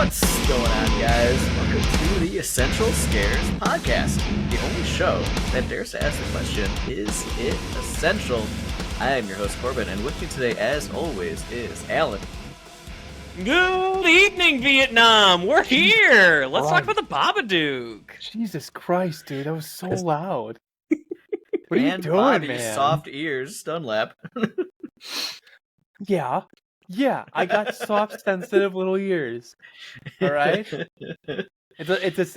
What's going on, guys? Welcome to the Essential Scares podcast, the only show that dares to ask the question, is it essential? I am your host, Corbin, and with me today, as always, is Alan. Good evening, Vietnam. We're here. Let's talk about the Babadook. Jesus Christ, dude, that was so loud. What are you doing, Bobby's man? soft ears, Dunlap. Yeah, I got soft, sensitive little ears. All right, it's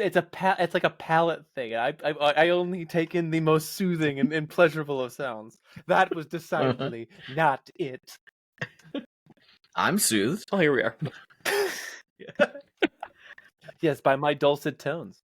like a palate thing. I only take in the most soothing and pleasurable of sounds. That was decidedly not it. I'm soothed. Oh, here we are. Yes, by my dulcet tones.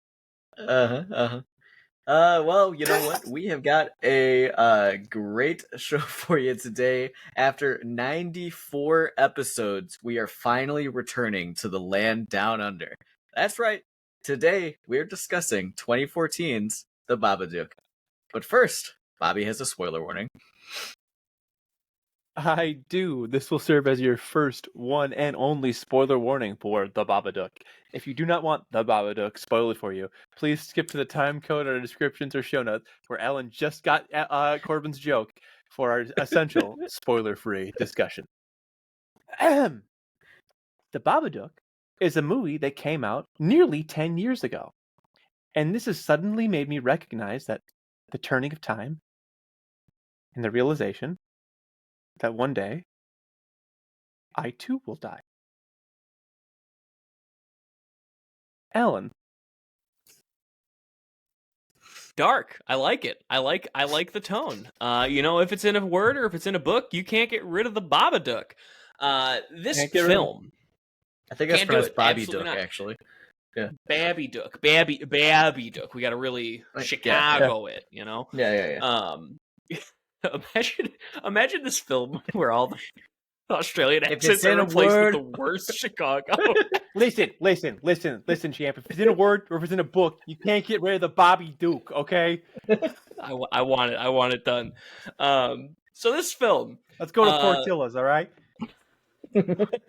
Well, you know what? We have got a great show for you today. After 94 episodes, we are finally returning to the land down under. That's right. Today, we're discussing 2014's The Babadook. But first, Bobby has a spoiler warning. I do. This will serve as your first, one, and only spoiler warning for The Babadook. If you do not want The Babadook spoiled for you, please skip to the time code or descriptions or show notes where Alan just got Corbin's joke for our essential spoiler-free discussion. The Babadook is a movie that came out nearly 10 years ago. And this has suddenly made me recognize that the turning of time and the realization that one day, I too will die. Alan. Dark. I like it. I like the tone. If it's in a word or if it's in a book, you can't get rid of the Babadook. This film. I think that's pronounced Babadook, actually. Yeah. Babadook. Babadook. We got to really Chicago it, you know? Yeah. Imagine this film where all the Australian accents in are a replaced word... with the worst Chicago. Listen, champ. If it's in a word or if it's in a book, you can't get rid of the Babadook, okay? I want it done. So this film. Let's go to Portillo's, all right?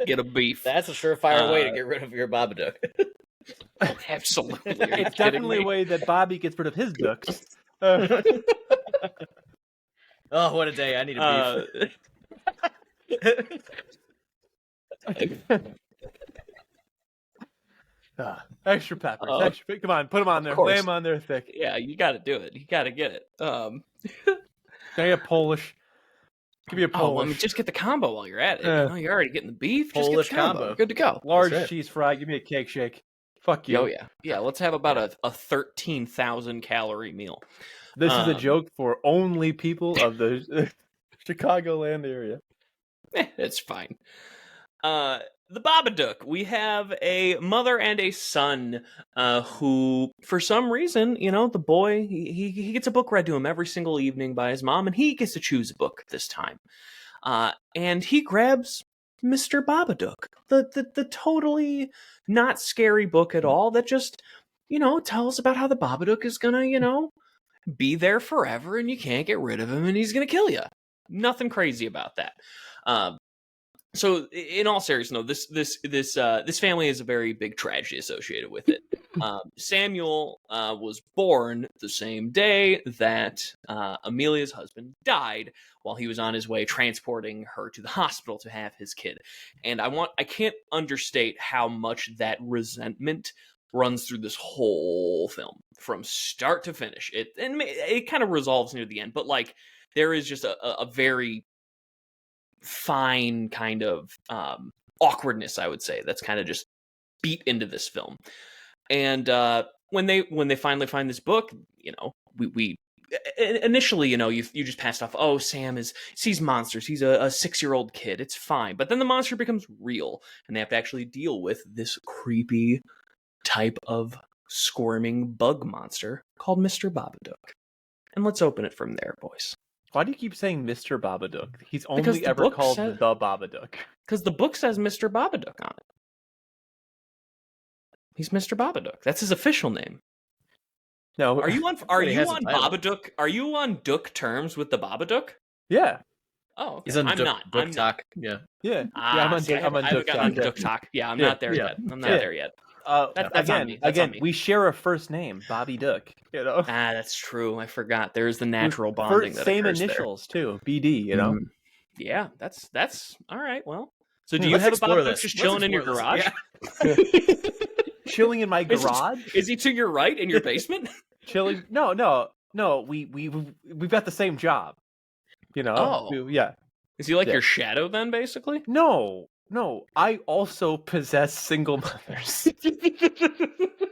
Get a beef. That's a surefire way to get rid of your Babadook. Absolutely. It's definitely a way that Bobby gets rid of his dooks. Oh, what a day. I need a beef. Extra peppers. Come on, put them on there. Lay them on there thick. Yeah, you got to do it. You got to get it. Can I get Polish? Give me a Polish. I mean, just get the combo while you're at it. You're already getting the beef. Polish just get the combo. combo. Good to go. Large cheese fry. Give me a cake shake. Fuck you. Oh, yeah. Yeah, let's have about a 13,000 calorie meal. This is a joke for only people of the Chicagoland area. It's fine. The Babadook. We have a mother and a son who, for some reason, the boy, he gets a book read to him every single evening by his mom, and he gets to choose a book this time. And he grabs Mr. Babadook, the totally not scary book at all that just, tells about how the Babadook is gonna, be there forever and you can't get rid of him and he's gonna kill you. Nothing crazy about that. So in all seriousness, this family has a very big tragedy associated with it. Samuel was born the same day that Amelia's husband died while he was on his way transporting her to the hospital to have his kid. And I can't understate how much that resentment runs through this whole film from start to finish. It kind of resolves near the end, but there is just a very fine kind of awkwardness, I would say, that's kind of just beat into this film. And when they finally find this book, we initially, you just passed off, oh, Sam sees monsters, he's a 6-year-old kid, it's fine. But then the monster becomes real and they have to actually deal with this creepy type of squirming bug monster called Mr. Babadook. And let's open it from there, boys. Why do you keep saying Mr. Babadook? He's only ever called the Babadook. Because the book says Mr. Babadook on it. He's Mr. Babadook. That's his official name. No, Are you on Babadook? Are you on Dook terms with the Babadook? Yeah. Oh, okay. He's on I'm not. Book Talk. Yeah. I'm on. See, I I'm on haven't gotten Duck Duck Talk. Yeah, I'm Yeah. not there Yeah. yet. I'm not Yeah. there yet. That's again, on me. That's on me. we share a first name, Bobby Duck. You know, That's true. I forgot. There's the natural bonding that same occurs initials too, BD. You there. know, Yeah, that's all right. Well, so do you Let's have a explore Babadook this. just Let's chilling in your explore this. garage? Yeah. chilling in my garage. Is he to your right in your basement? Chilling? No. We've got the same job. You know? Oh. Yeah. Is he like Yeah. your shadow then, basically? No. I also possess single mothers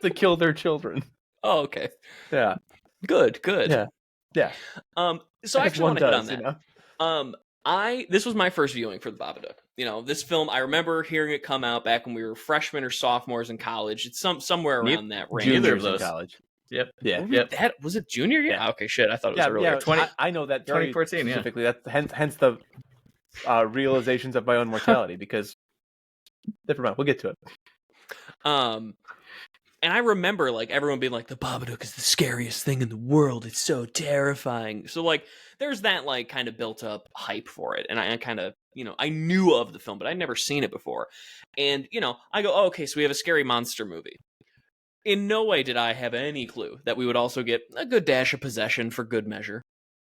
to kill their children. Oh, okay. Yeah. Good. Yeah. So I As actually one want to hit does, on you that. know? This was my first viewing for the Babadook. You know, this film, I remember hearing it come out back when we were freshmen or sophomores in college. It's somewhere around that range. Neither of Juniors in those. college. Yep. Yeah. That was it junior year? Yeah. Okay, shit. I thought it was earlier. I know that very 2014, yeah. specifically. That's hence the realizations of my own mortality. Because never mind, we'll get to it. And I remember like everyone being like, the Babadook is the scariest thing in the world. It's so terrifying. So like there's that like kind of built up hype for it. And I kind of, you know, I knew of the film, but I'd never seen it before. And, you know, I go, oh, okay, so we have a scary monster movie. In no way did I have any clue that we would also get a good dash of possession for good measure.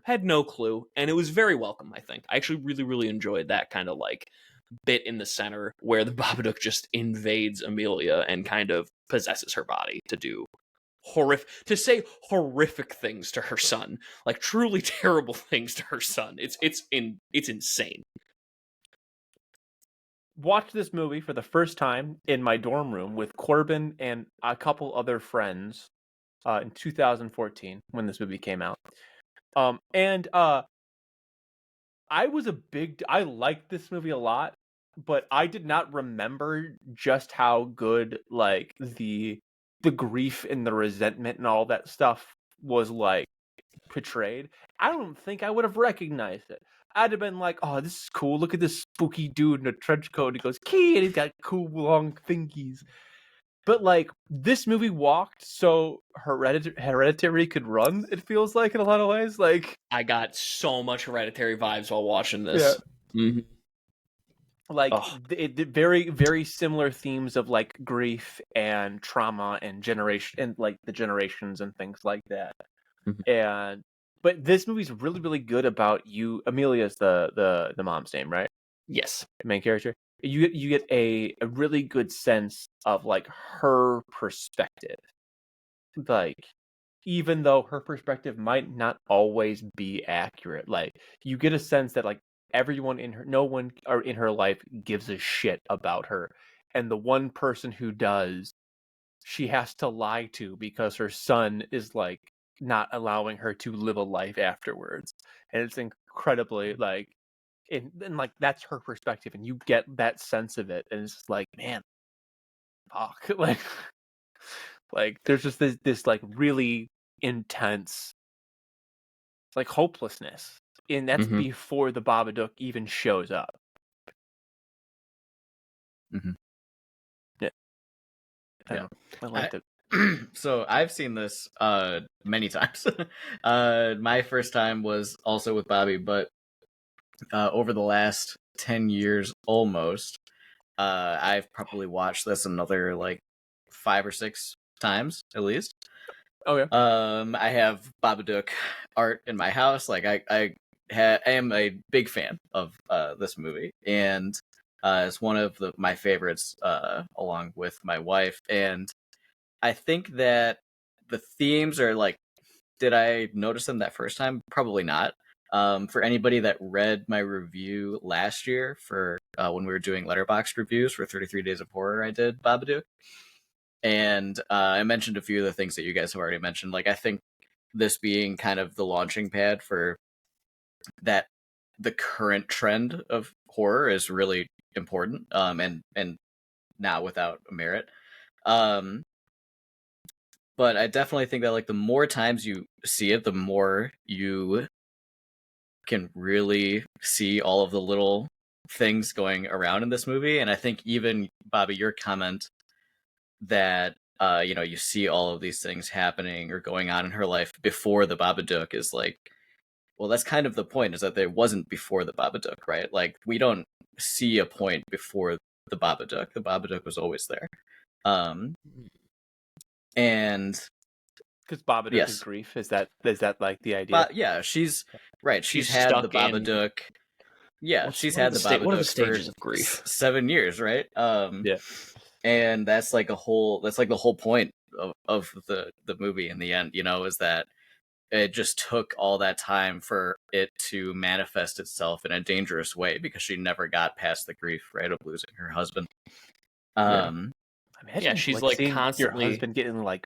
Had no clue. And it was very welcome, I think. I actually really, really enjoyed that kind of like bit in the center where the Babadook just invades Amelia and kind of possesses her body to do horrific things to her son, like truly terrible things to her son. It's insane. Watched this movie for the first time in my dorm room with Corbin and a couple other friends in 2014 when this movie came out. I liked this movie a lot, but I did not remember just how good like the grief and the resentment and all that stuff was like portrayed. I don't think I would have recognized it. I'd have been like, "Oh, this is cool. Look at this spooky dude in a trench coat. He goes, key, and he's got cool long thingies." But like this movie walked so Hereditary could run. It feels like in a lot of ways. Like I got so much Hereditary vibes while watching this. Yeah. Mm-hmm. Like very, very similar themes of like grief and trauma and generation and like the generations and things like that. Mm-hmm. But this movie's really, really good about you. Amelia's the mom's name, right? Yes. Main character. You get a really good sense of like her perspective. Like even though her perspective might not always be accurate, like you get a sense that like no one in her life gives a shit about her, and the one person who does, she has to lie to because her son is like not allowing her to live a life afterwards, and it's incredibly like, and like that's her perspective, and you get that sense of it, and it's just like, man, fuck, like there's just this like really intense like hopelessness, and that's Mm-hmm. before the Babadook even shows up. Mm-hmm. Yeah, Yeah. I liked it. So I've seen this many times. My first time was also with Bobby, but over the last 10 years almost, I've probably watched this another like 5 or 6 times at least. Okay. I have Babadook art in my house. Like I am a big fan of this movie, and it's one of my favorites along with my wife. And I think that the themes are like, did I notice them that first time? Probably not. For anybody that read my review last year for when we were doing Letterboxd reviews for 33 Days of Horror, I did Babadook. And I mentioned a few of the things that you guys have already mentioned. Like, I think this being kind of the launching pad for that, the current trend of horror is really important, and not without merit. But I definitely think that like the more times you see it, the more you can really see all of the little things going around in this movie. And I think even, Bobby, your comment that you see all of these things happening or going on in her life before the Babadook is like well, that's kind of the point, is that there wasn't before the Babadook, right? Like, we don't see a point before the Babadook. The Babadook was always there. And because Babadook yes. is grief. Is that like the idea? But yeah, she's right. She's had the stuck in- Babadook. Yeah, she's had the What are the Babadook stages for of grief? 7 years, right? Yeah. And that's like the whole point of the movie in the end, you know, is that it just took all that time for it to manifest itself in a dangerous way, because she never got past the grief, right, of losing her husband. Imagine, Yeah, she's like seeing constantly your husband getting like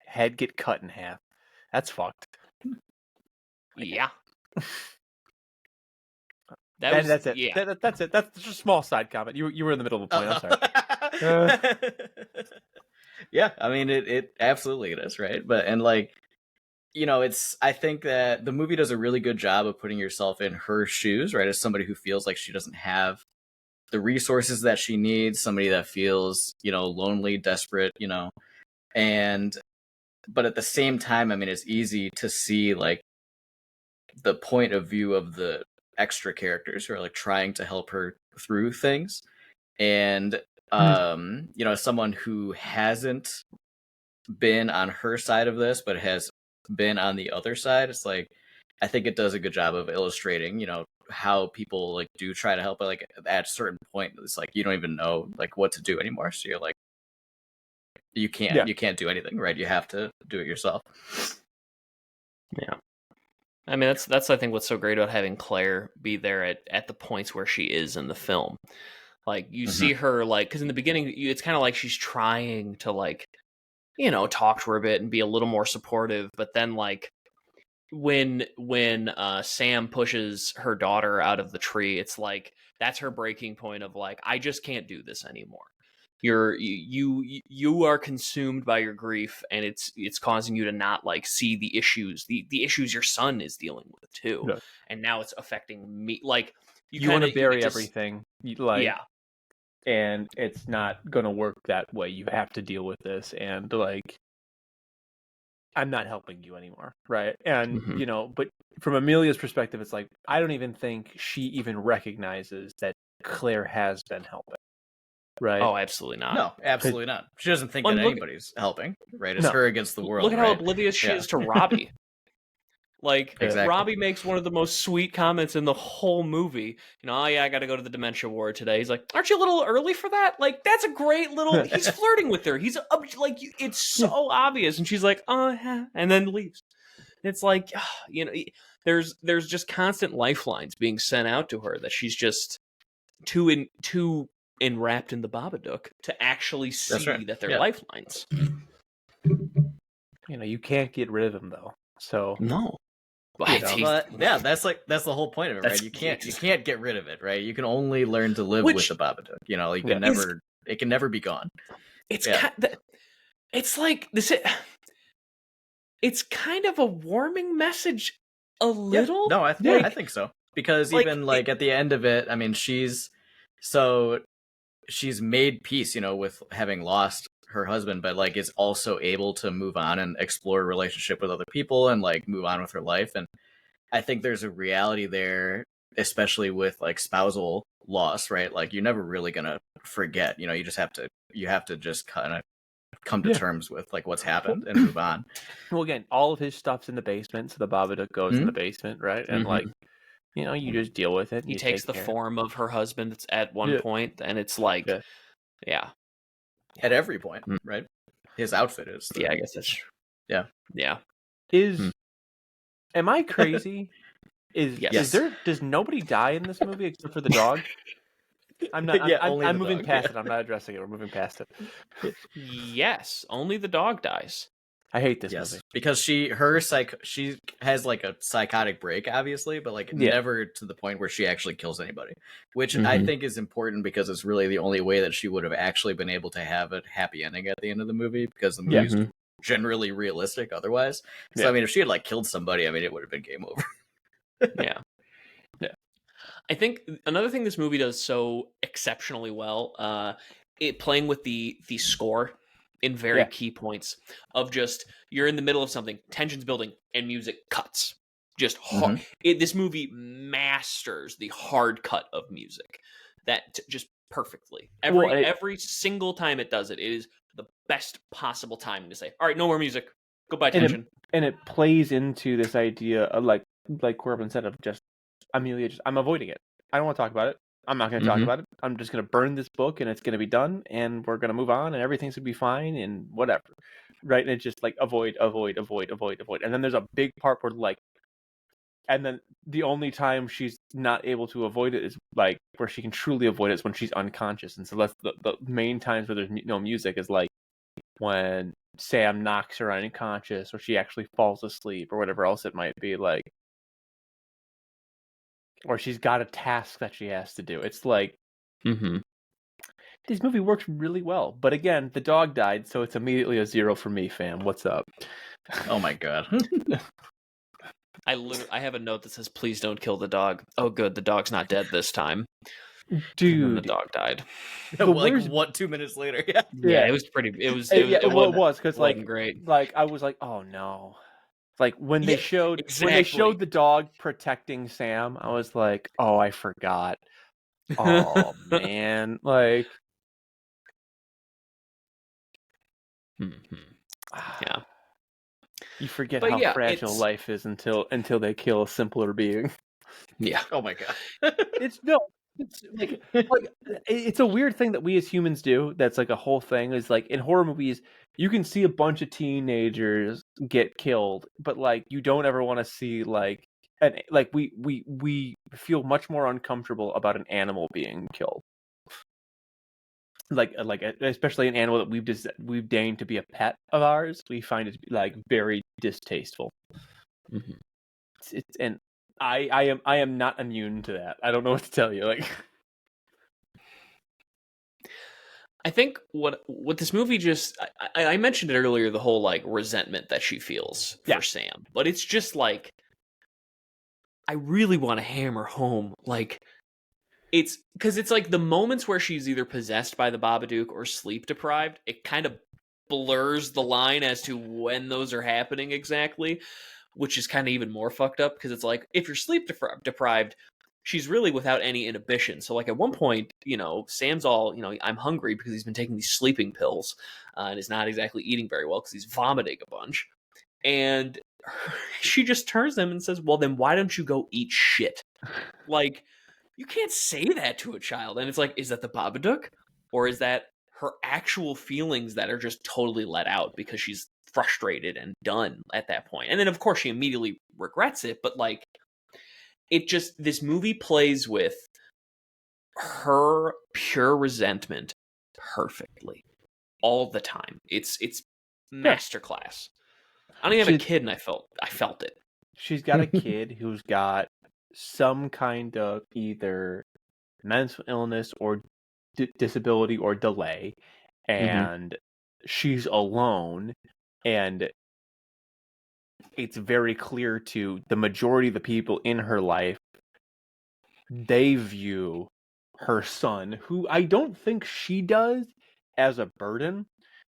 head get cut in half. That's fucked. Yeah. That's it. Yeah. That's it. That's just a small side comment. You were in the middle of a point. I'm sorry. Yeah, I mean, it absolutely it is, right? But, and like, you know, I think that the movie does a really good job of putting yourself in her shoes, right? As somebody who feels like she doesn't have the resources that she needs, somebody that feels, you know, lonely, desperate, you know, but at the same time, I mean, it's easy to see like the point of view of the extra characters who are like trying to help her through things. And you know, as someone who hasn't been on her side of this but has been on the other side, it's like, I think it does a good job of illustrating, you know, how people like do try to help, but like at a certain point it's like you don't even know like what to do anymore, so you're like, you can't do anything, right? You have to do it yourself. Yeah. I mean, that's I think what's so great about having Claire be there at the points where she is in the film. Like, you see her, like, because in the beginning, it's kind of like she's trying to, like, you know, talk to her a bit and be a little more supportive. But then, like, when Sam pushes her daughter out of the tree, it's like, that's her breaking point of, like, I just can't do this anymore. You are consumed by your grief, and it's causing you to not like see the issues your son is dealing with too, and now it's affecting me. Like, you want to bury everything, yeah, and it's not going to work that way. You have to deal with this, and like, I'm not helping you anymore, right? And you know, but from Amelia's perspective, it's like, I don't even think she even recognizes that Claire has been helping. Right. Oh, absolutely not. No, absolutely not. She doesn't think that anybody's helping, right? It's her against the world. Look at how oblivious she is to Robbie. Like, exactly. Robbie makes one of the most sweet comments in the whole movie. You know, oh yeah, I got to go to the dementia ward today. He's like, aren't you a little early for that? Like, that's a great little. He's flirting with her. He's like, it's so obvious, and she's like, yeah, and then leaves. It's like, you know, there's just constant lifelines being sent out to her that she's just too enwrapped in the Babadook to actually see that they're lifelines. You know, you can't get rid of him though. So no. But yeah, that's the whole point of it, right? You can't get rid of it, right? You can only learn to live with the Babadook. You know, you can it can never be gone. It's it's like this. It's kind of a warming message, a little. No, I think so, because like, even like at the end of it, I mean, she's made peace, you know, with having lost her husband, but like is also able to move on and explore a relationship with other people and like move on with her life. And I think there's a reality there, especially with like spousal loss, right? Like, you're never really gonna forget, you know, you have to just kind of come to terms with like what's happened and move on. Well, again, all of his stuff's in the basement, so the Babadook goes in the basement, right? And like, you know, you just deal with it. He takes the form of her husband at one point, and it's like, at every point, right? His outfit is. I guess that's true. Yeah. Am I crazy? Does nobody die in this movie except for the dog? I'm not. I'm moving past it. I'm not addressing it. We're moving past it. Yes, only the dog dies. I hate this movie because she has like a psychotic break, obviously, but like never to the point where she actually kills anybody, which I think is important, because it's really the only way that she would have actually been able to have a happy ending at the end of the movie, because the movie's generally realistic otherwise. So I mean, if she had like killed somebody, I mean, it would have been game over. Yeah. I think another thing this movie does so exceptionally well, it playing with the score in very key points of just, you're in the middle of something, tension's building, and music cuts. Just hard. This movie masters the hard cut of music that just perfectly. Every single time it does it, it is the best possible time to say, all right, no more music. Goodbye, tension. And it plays into this idea of like Corbin said, of just Amelia, I'm avoiding it. I don't want to talk about it. I'm not going to talk about it. I'm just going to burn this book and it's going to be done and we're going to move on and everything's going to be fine and whatever. Right? And it's just like avoid. And then there's a big part where like, and then the only time she's not able to avoid it is like where she can truly avoid it is when she's unconscious. And so that's the main times where there's no music is like when Sam knocks her unconscious or she actually falls asleep or whatever else it might be, like, or she's got a task that she has to do. It's like, this movie works really well. But again, the dog died, so it's immediately a 0 for me, fam. What's up? Oh my god. I have a note that says, please don't kill the dog. Oh good, the dog's not dead this time. Dude, the dog died. Like what, 2 minutes later? Yeah, it was pretty. It was because like great. Like I was like, oh no. Like when they showed the dog protecting Sam, I was like, oh, I forgot. Oh man, like, yeah. You forget how fragile life is until they kill a simpler being. Yeah. Oh my god. It's like it's a weird thing that we as humans do. That's like a whole thing. Is like in horror movies, you can see a bunch of teenagers get killed, but like you don't ever want to see like we feel much more uncomfortable about an animal being killed. Like especially an animal that we've deigned to be a pet of ours, we find it like very distasteful. And I am not immune to that. I don't know what to tell you. Like, I think what this movie just I mentioned it earlier, the whole like resentment that she feels for Sam, but it's just like I really want to hammer home like. It's because it's like the moments where she's either possessed by the Babadook or sleep deprived, it kind of blurs the line as to when those are happening exactly, which is kind of even more fucked up because it's like if you're sleep deprived, she's really without any inhibition. So like at one point, Sam's all, I'm hungry because he's been taking these sleeping pills and is not exactly eating very well because he's vomiting a bunch. And she just turns to him and says, well, then why don't you go eat shit? Like, you can't say that to a child. And it's like, is that the Babadook? Or is that her actual feelings that are just totally let out because she's frustrated and done at that point? And then, of course, she immediately regrets it. But, like, this movie plays with her pure resentment perfectly all the time. It's masterclass. I don't even have a kid, and I felt it. She's got a kid who's got some kind of either mental illness or disability or delay, and she's alone, and it's very clear to the majority of the people in her life, they view her son, who I don't think she does, as a burden.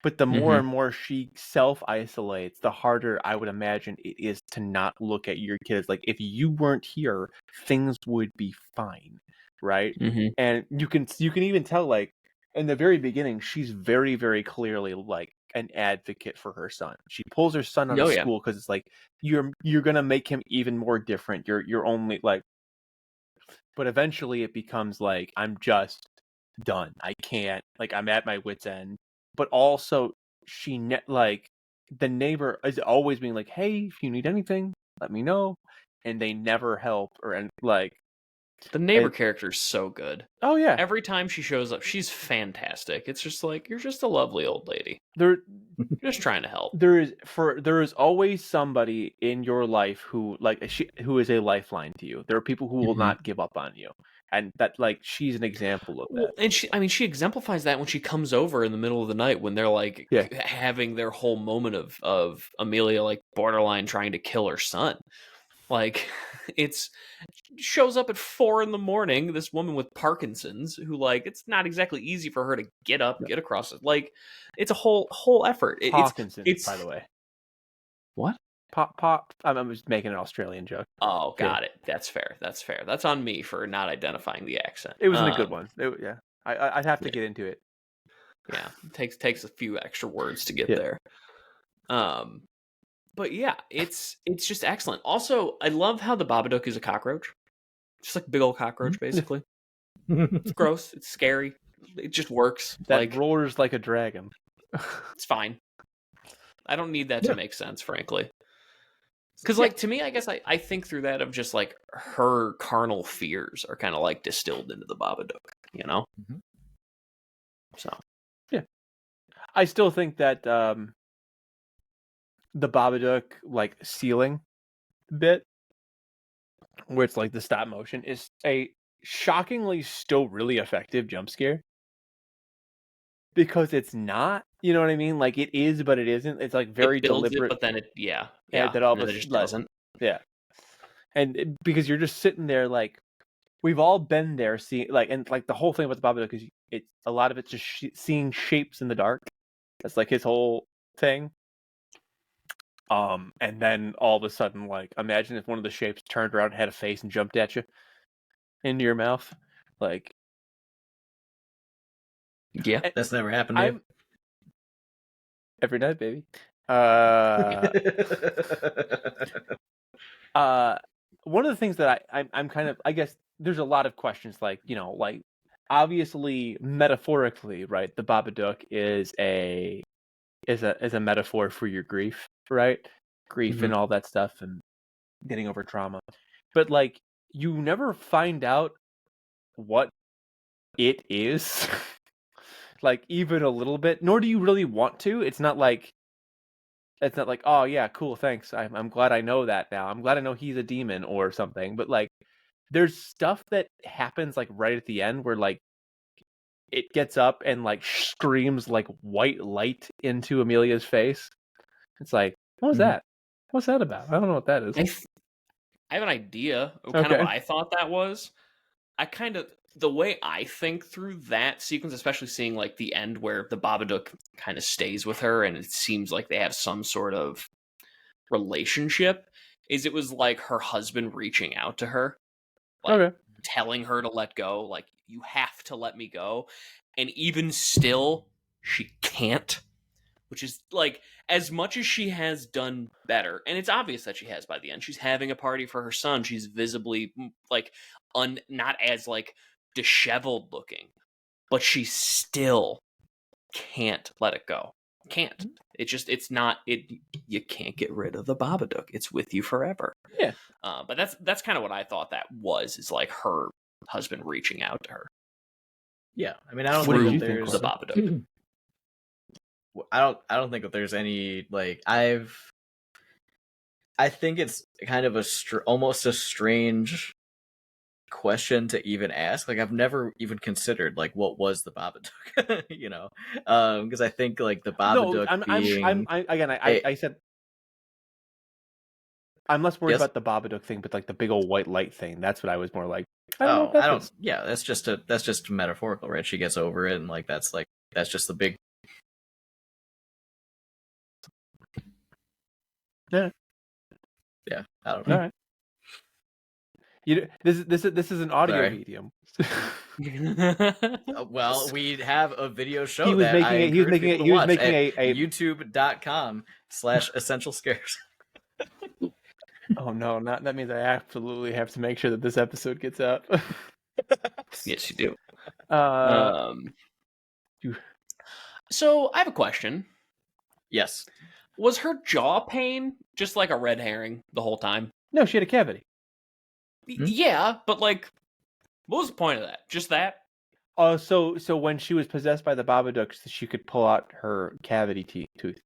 But the more and more she self-isolates, the harder I would imagine it is to not look at your kids. Like, if you weren't here, things would be fine, right? And you can even tell, like, in the very beginning, she's very, very clearly, like, an advocate for her son. She pulls her son out of school because it's like, you're going to make him even more different. You're only, like... But eventually it becomes, like, I'm just done. I can't... Like, I'm at my wit's end. But also, the neighbor is always being like, "Hey, if you need anything, let me know," and they never help the neighbor character is so good. Oh yeah, every time she shows up, she's fantastic. It's just like you're just a lovely old lady. They're just trying to help. There is always somebody in your life who is a lifeline to you. There are people who will not give up on you. And that, like, she's an example of that. And she exemplifies that when she comes over in the middle of the night when they're like having their whole moment of Amelia like borderline trying to kill her son. Like, shows up at 4 a.m. This woman with Parkinson's who, like, it's not exactly easy for her to get up, get across it. Like, it's a whole effort. Parkinson's, by the way. What? Pop. I'm just making an Australian joke. Oh, got it. That's fair. That's fair. That's on me for not identifying the accent. It wasn't a good one. Yeah, I'd have to get into it. Yeah, it takes a few extra words to get Yeah. there. But yeah, it's just excellent. Also, I love how the Babadook is a cockroach. Just like a big old cockroach, basically. It's gross. It's scary. It just works. That like roars like a dragon. it's fine. I don't need that to make sense, frankly. Because, like, to me, I guess I think through that of just like her carnal fears are kind of like distilled into the Babadook, you know? Mhm. So, yeah. I still think that the Babadook, like, ceiling bit, where it's like the stop motion, is a shockingly still really effective jump scare. Because it's not, you know what I mean? Like, it is, but it isn't. It's like very it builds deliberate. it, but then it, That all of and a it just like, doesn't. Yeah. And because you're just sitting there, like, we've all been there, seeing, like, and like the whole thing about the Babadook is it's a lot of it's just seeing shapes in the dark. That's like his whole thing. And then all of a sudden, like, imagine if one of the shapes turned around, had a face, and jumped at you into your mouth, like. Yeah, That's never happened to you. Every night, baby. One of the things that I'm kind of, I guess there's a lot of questions, like, you know, like, obviously metaphorically, right, the Babadook is a metaphor for your grief, right? Grief and all that stuff and getting over trauma. But, like, you never find out what it is. Like, even a little bit, nor do you really want to. It's not like, oh yeah, cool, thanks. I'm glad I know that now. I'm glad I know he's a demon or something. But, like, there's stuff that happens, like, right at the end where, like, it gets up and, like, screams, like, white light into Amelia's face. It's like, what was that? What's that about? I don't know what that is. I have an idea of kind of what I thought that was. The way I think through that sequence, especially seeing, like, the end where the Babadook kind of stays with her and it seems like they have some sort of relationship, is it was like her husband reaching out to her, like, telling her to let go, like, you have to let me go. And even still, she can't. Which is, like, as much as she has done better, and it's obvious that she has by the end. She's having a party for her son. She's visibly, like, not as, like, disheveled looking, but she still can't let it go. Can't. It's not. You can't get rid of the Babadook. It's with you forever. Yeah. But that's kind of what I thought that was. Is like her husband reaching out to her. Yeah, I mean, I don't through think that there's the Babadook. I don't think that there's any, like, I think it's kind of almost a strange question to even ask. Like, I've never even considered, like, what was the Babadook, you know? Because I think, like, the Babadook I said I'm less worried about the Babadook thing, but, like, the big old white light thing. That's what I was more like. Yeah, that's just metaphorical, right? She gets over it, and, like, that's just the big. Yeah. Yeah, I don't know. All right. This is an audio medium. Well, we have a video show he was making a youtube.com/essential scares. Oh no, not that means I absolutely have to make sure that this episode gets out. Yes, you do. So I have a question. Yes. Was her jaw pain just like a red herring the whole time? No, she had a cavity. Yeah, but, like, what was the point of that? Just that? So when she was possessed by the Babadook, she could pull out her cavity tooth.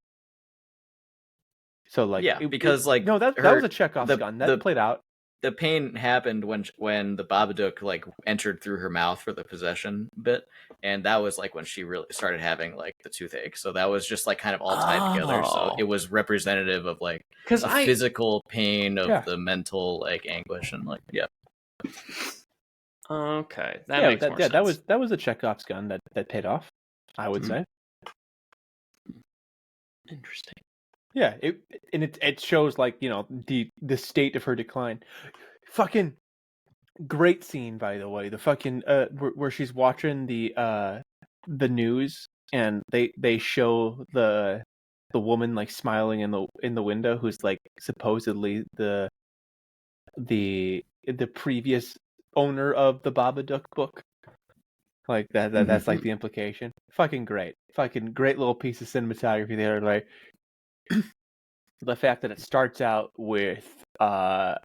So, like, because that was a Chekhov's gun that played out. The pain happened when the Babadook, like, entered through her mouth for the possession bit, and that was, like, when she really started having, like, the toothache. So that was just, like, kind of all tied together. So it was representative of, like, the physical pain of the mental, like, anguish and, like, Okay, that makes more sense. That was a Chekhov's gun that paid off, I would say. Interesting. Yeah, it shows like, you know, the state of her decline. Fucking great scene, by the way. The fucking where she's watching the news, and they show the woman like smiling in the window, who's like supposedly the previous owner of the Babadook book. Like that's like the implication. Fucking great little piece of cinematography there. Like the fact that it starts out with like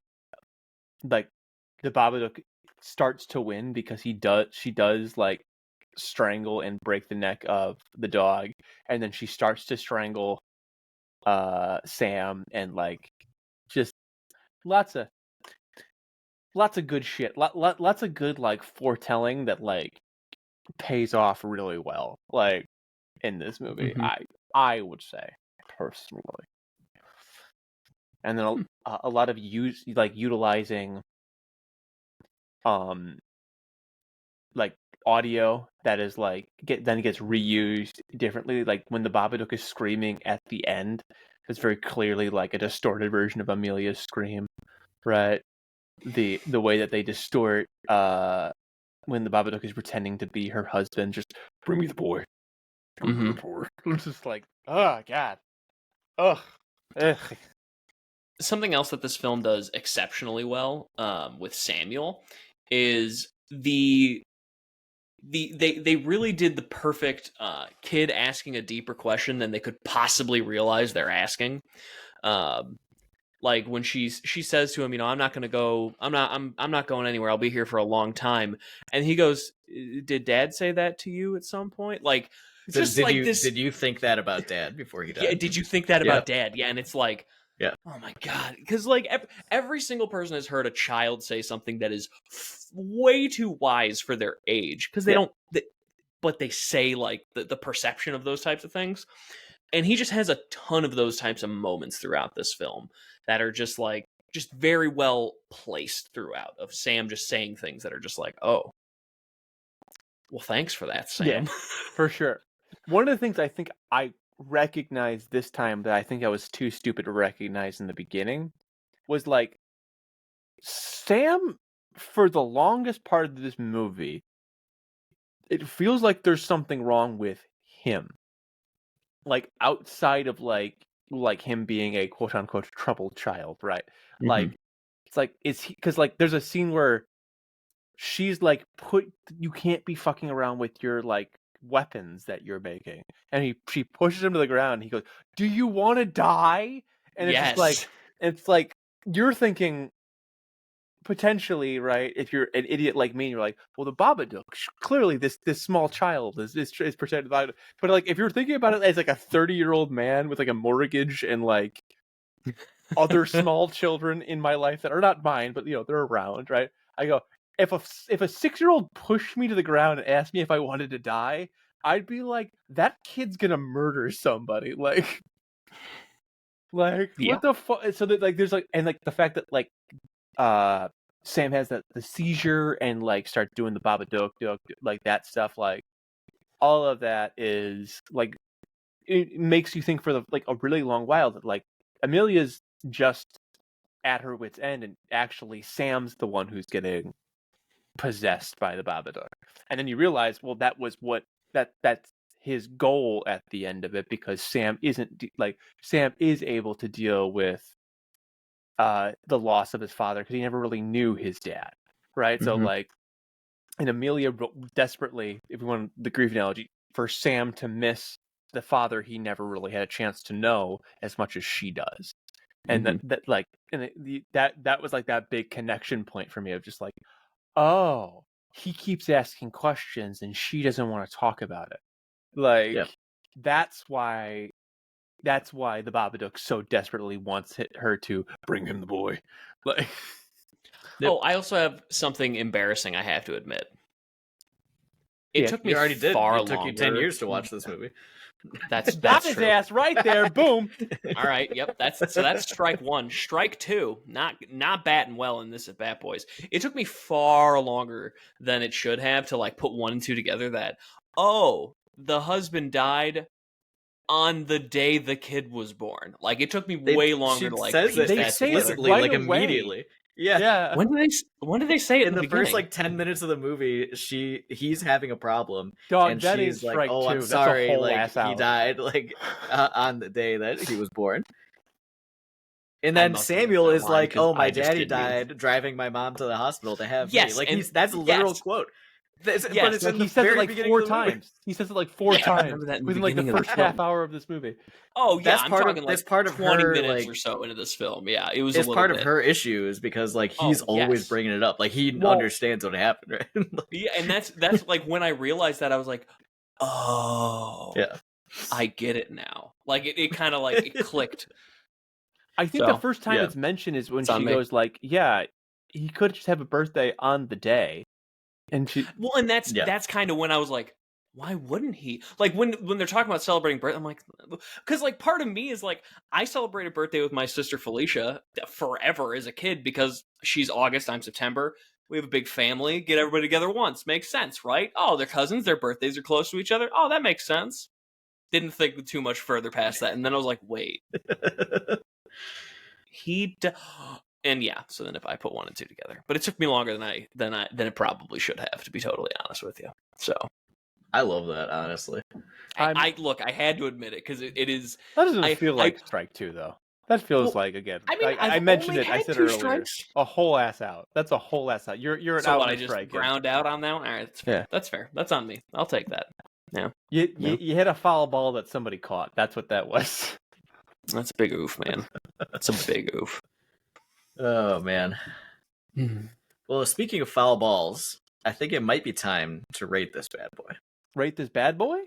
the Babadook starts to win because she does like strangle and break the neck of the dog, and then she starts to strangle Sam, and like just lots of good shit, lots of good like foretelling that like pays off really well, like in this movie. I would say personally. And then a lot of utilizing like audio that is like then gets reused differently. Like when the Babadook is screaming at the end, it's very clearly like a distorted version of Amelia's scream, right? The way that they distort when the Babadook is pretending to be her husband, just bring me the boy. Bring me the boy. It's just like, oh god. Ugh. Something else that this film does exceptionally well with Samuel is they really did the perfect kid asking a deeper question than they could possibly realize they're asking. Like when she says to him, you know, I'm not going to go. I'm not going anywhere. I'll be here for a long time. And he goes, "Did Dad say that to you at some point?" Like, just like this. Did you think that about Dad before he died? Yeah. Did you think that about Dad? Yeah. And it's like, yeah. Oh my god. Because like every single person has heard a child say something that is way too wise for their age, because they don't. But they say like the perception of those types of things. And he just has a ton of those types of moments throughout this film that are just very well placed throughout, of Sam just saying things that are just like, oh, well, thanks for that, Sam. Yeah, for sure. One of the things I think I recognized this time that I think I was too stupid to recognize in the beginning was like Sam, for the longest part of this movie, it feels like there's something wrong with him. Like outside of like him being a quote unquote troubled child, right? Like it's like because like there's a scene where she's like, you can't be fucking around with your like weapons that you're making, and she pushes him to the ground, and he goes, do you want to die? And it's just like, it's like you're thinking potentially, right, if you're an idiot like me, and you're like, well, the Babadook, clearly this small child is protected by it. But like if you're thinking about it as like a 30-year-old man with like a mortgage and like other small children in my life that are not mine, but you know, they're around, right? I go, if a 6-year-old pushed me to the ground and asked me if I wanted to die, I'd be like, that kid's gonna murder somebody. Like what the fuck? So that like there's like, and like the fact that like Sam has the seizure and like start doing the Babadook, like that stuff, like all of that is like, it makes you think for the like a really long while that like Amelia's just at her wit's end, and actually Sam's the one who's getting possessed by the Babadook. And then you realize, well, that was that's his goal at the end of it, because Sam Sam is able to deal with the loss of his father, because he never really knew his dad, right? So like, and Amelia desperately, if we want the grief analogy, for Sam to miss the father he never really had a chance to know as much as she does. And that like, and that was like that big connection point for me of just like, oh, he keeps asking questions and she doesn't want to talk about it. Like, that's why the Babadook so desperately wants her to bring him the boy. Like, Oh, I also have something embarrassing I have to admit. It took me you already far did. It took you 10 years to watch this movie. That's his true. ass right there. Boom. All right. Yep. That's strike one. Strike two. Not batting well in this at Bat Boys. It took me far longer than it should have to like put 1 and 2 together. That, oh, the husband died. on the day the kid was born. Like, it took me way longer to, like, says piece it that explicitly, right like, away. immediately. Yeah. Yeah. When did they say it In the beginning? first, like, 10 minutes of the movie, he's having a problem, Dog, and that she's ain't like, strike "Oh, two. I'm That's a sorry, whole like, ass he out. died, like, on the day that he was born." And I then must have missed Samuel that is line, like, 'cause "Oh, my I just daddy didn't even- died driving my mom to the hospital to have me." Yes, Like, and that's a literal yes. quote. Yes, But it's Like, in the he says it very like beginning 4 of the movie. times. He says it like 4 Yeah, I times remember that in the within like the beginning of the first film. half hour of this movie. Oh yeah, That's I'm part of- talking that's like part of 20 her, minutes like- or so into this film. Yeah, it was It's a little part bit. of her issues because, like, he's Oh, always yes. bringing it up. Like, he Well- understands what happened, right? Like, Yeah, and that's like when I realized that, I was like, oh, yeah. I get it now. Like it kind of like it clicked. I think So, the first time yeah. it's mentioned is when It's on she me. goes like, "Yeah, he could just have a birthday on the day," and she. Well, and that's Yeah. kind of when I was like, why wouldn't he? Like when they're talking about celebrating birthday, I'm like, because like part of me is like, I celebrated birthday with my sister Felicia forever as a kid because she's August, I'm September. We have a big family. Get everybody together once. Makes sense, right? Oh, they're cousins. Their birthdays are close to each other. Oh, that makes sense. Didn't think too much further past that. And then I was like, wait. And yeah, so then if I put 1 and 2 together. But it took me longer than it probably should have, to be totally honest with you. So I love that, honestly. I look, I had to admit it because it is. That doesn't I- feel like strike two though. That feels Well, like again. I mean, I I've mentioned only it. I had said 2 earlier. strikes. A whole ass out. That's a whole ass out. You're an So out what? and I a just strike. ground out on that one. All right, that's fair. Yeah. That's fair. That's on me. I'll take that. You hit a foul ball that somebody caught. That's what that was. That's a big oof, man. That's a big oof. Oh, man. Hmm. Well, speaking of foul balls, I think it might be time to rate this bad boy. Rate this bad boy.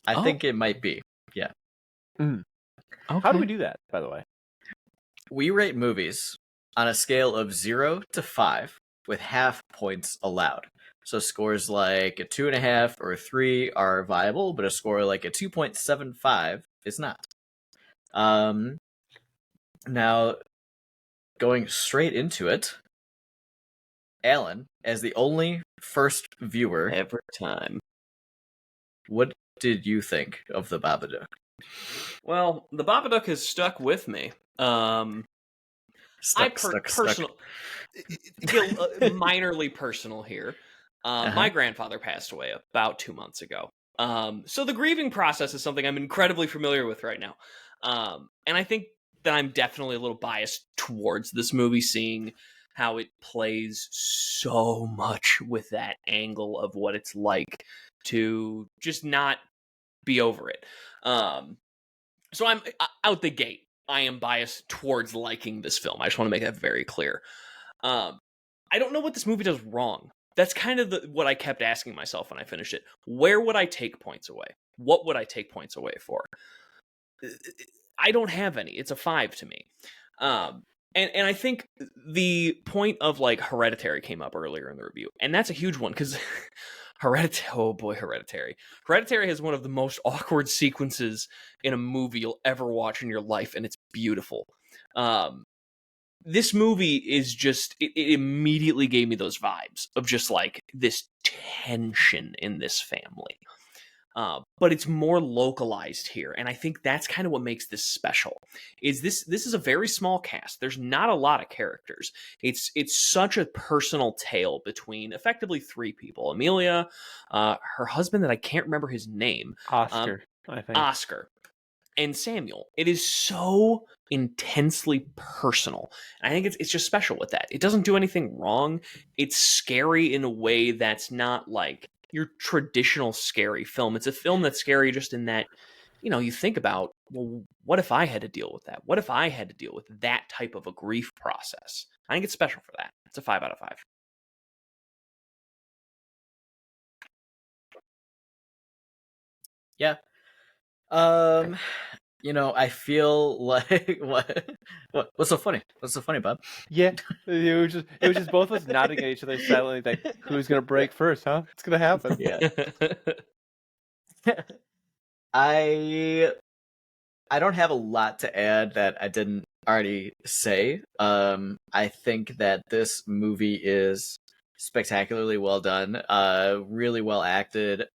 I think it might be. Okay. How do we do that, by the way? We rate movies on a scale of 0 to 5 with half points allowed. So scores like a 2.5 or a 3 are viable, but a score like a 2.75 is not. Now, going straight into it, Alan, as the only first viewer, Every time? what did you think of the Babadook? Well, the Babadook has stuck with me. Stuck. Personal, minorly personal here. My grandfather passed away about 2 months ago. So the grieving process is something I'm incredibly familiar with right now. And I think that I'm definitely a little biased towards this movie, seeing how it plays so much with that angle of what it's like to just not be over it. So I'm out the gate. I am biased towards liking this film. I just want to make that very clear. I don't know what this movie does wrong. That's kind of what I kept asking myself when I finished it. Where would I take points away? What would I take points away for? I don't have any. It's a 5 to me. And I think the point of like Hereditary came up earlier in the review, and that's a huge one because Hereditary. Hereditary has one of the most awkward sequences in a movie you'll ever watch in your life, and it's beautiful. This movie is just, it immediately gave me those vibes of just like this tension in this family. But it's more localized here, and I think that's kind of what makes this special. Is this is a very small cast. There's not a lot of characters. It's such a personal tale between effectively 3 people: Amelia, her husband that I can't remember his name, Oscar, I think. Oscar, and Samuel. It is so intensely personal, and I think it's just special with that. It doesn't do anything wrong. It's scary in a way that's not like your traditional scary film. It's a film that's scary just in that, you know, you think about, well, what if I had to deal with that? What if I had to deal with that type of a grief process? I think it's special for that. It's a 5 out of 5. Yeah. You know, I feel like what's so funny? What's so funny, Bob? Yeah, it was just both of us nodding at each other silently, like, who's gonna break first, huh? It's gonna happen. Yeah. I don't have a lot to add that I didn't already say. I think that this movie is spectacularly well done, really well acted,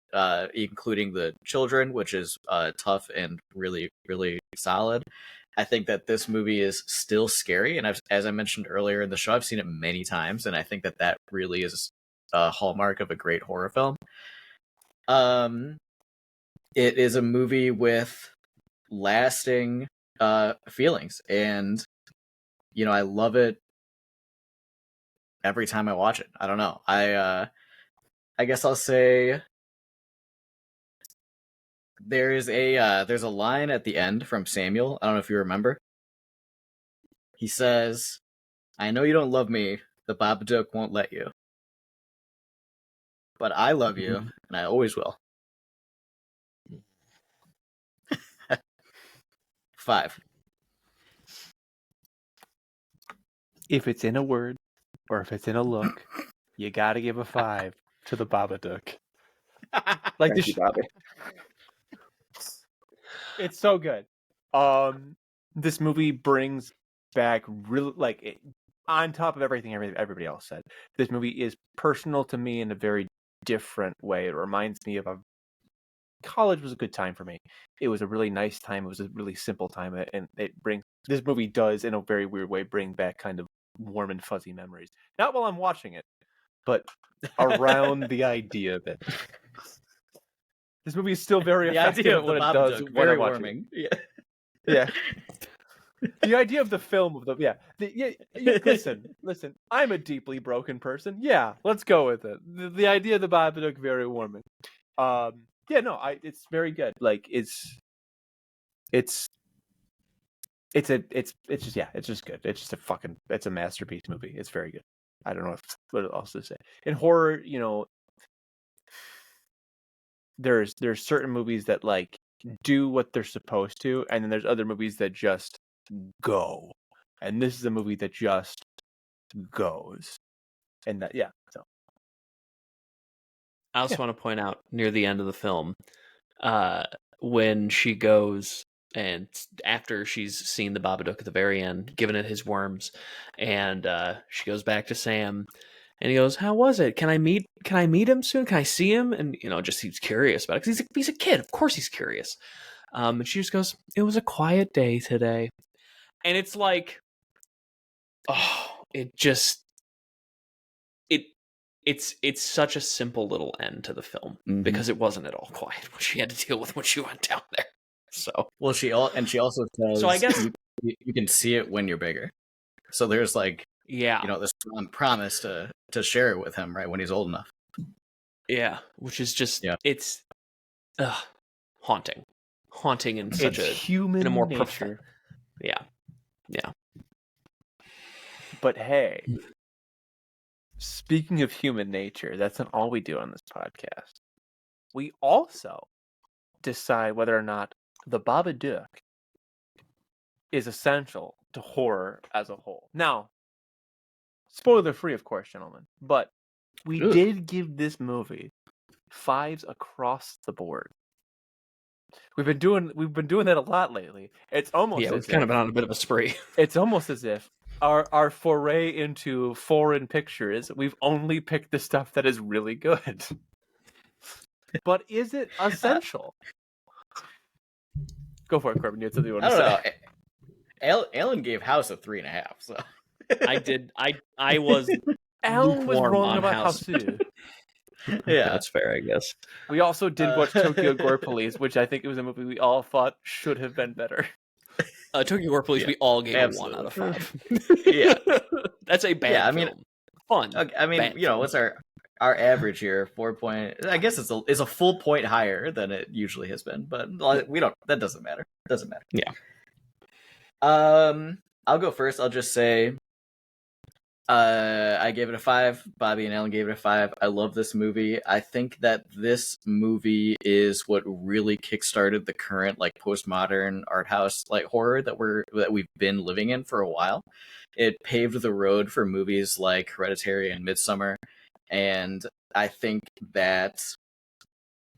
including the children, which is tough and really, really solid. I think that this movie is still scary, and as I mentioned earlier in the show, I've seen it many times, and I think that that really is a hallmark of a great horror film. It is a movie with lasting feelings, and I love it every time I watch it. I don't know. I guess I'll say there's a line at the end from Samuel. I don't know if you remember. He says, "I know you don't love me. The Babadook won't let you, but I love you, and I always will." 5. If it's in a word or if it's in a look, you gotta give a 5 to the Babadook. Like Thank you, Bobby. It's so good. This movie brings back really on top of everything everybody else said. This movie is personal to me in a very different way. It reminds me of college was a good time for me. It was a really nice time. It was a really simple time, and this movie does in a very weird way bring back kind of warm and fuzzy memories. Not while I'm watching it, but around the idea of it. This movie is still very effective at what it does when I watch it. Yeah. The idea of the film of listen. I'm a deeply broken person. Yeah, let's go with it. The idea of the Babadook very warming. It's very good. Like it's just good. It's a masterpiece movie. It's very good. I don't know what else to say. In horror, there's certain movies that like do what they're supposed to, and then there's other movies that just go. And this is a movie that just goes. And that so I also want to point out near the end of the film, when she goes and after she's seen the Babadook at the very end, giving it his worms, and she goes back to Sam, and he goes, "How was it? Can I meet him soon? Can I see him?" And just he's curious about it because he's a kid. Of course, he's curious. And she just goes, "It was a quiet day today," and it's like, it's such a simple little end to the film because it wasn't at all quiet when she had to deal with when she went down there. So she also says, so I guess you can see it when you're bigger. So there's like, this promise to share it with him right when he's old enough. Yeah, which is just it's haunting in such a human in a more nature. Yeah. But hey, speaking of human nature, that's not all we do on this podcast. We also decide whether or not the Babadook is essential to horror as a whole. Now, spoiler free, of course, gentlemen, but we did give this movie 5s across the board. We've been doing that a lot lately. It's almost we've kind of been on a bit of a spree. It's almost as if our foray into foreign pictures, we've only picked the stuff that is really good. But is it essential? Go for it, Corbin. You have something you want to say. I don't know. Alan gave House a 3.5. So I did. I was. Alan was wrong about House too. Yeah, that's fair, I guess. We also did watch Tokyo Gore Police, which I think it was a movie we all thought should have been better. Tokyo Gore Police, we all gave it 1 out of 5. Yeah, that's a bad film. Fun. I mean, what's our average here? 4 point. I guess it's a full point higher than it usually has been, but we don't. That doesn't matter. It doesn't matter. Yeah. I'll go first. I'll just say, I gave it a 5. Bobby and Alan gave it a 5. I love this movie. I think that this movie is what really kickstarted the current like postmodern art house like horror that we've been living in for a while. It paved the road for movies like Hereditary and Midsommar, and I think that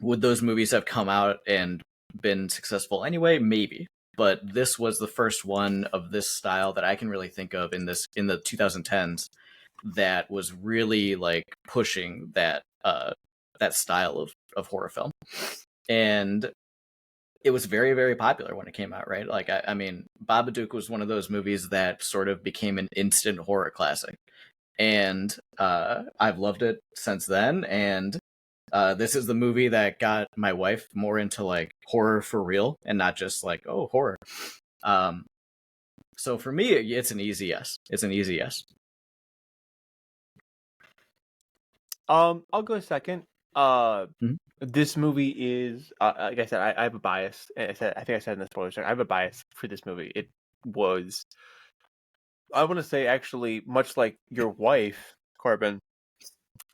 would those movies have come out and been successful anyway? Maybe. But this was the first one of this style that I can really think of in the 2010s that was really like pushing that style of horror film. And it was very, very popular when it came out, right? Like, I mean, Babadook was one of those movies that sort of became an instant horror classic. And I've loved it since then. And this is the movie that got my wife more into like horror for real and not just like, oh, horror. So for me, it's an easy yes. It's an easy yes. I'll go second. This movie is, like I said, I have a bias. I think I said in the spoilers, I have a bias for this movie. It was, I want to say, actually, much like your wife, Corbin,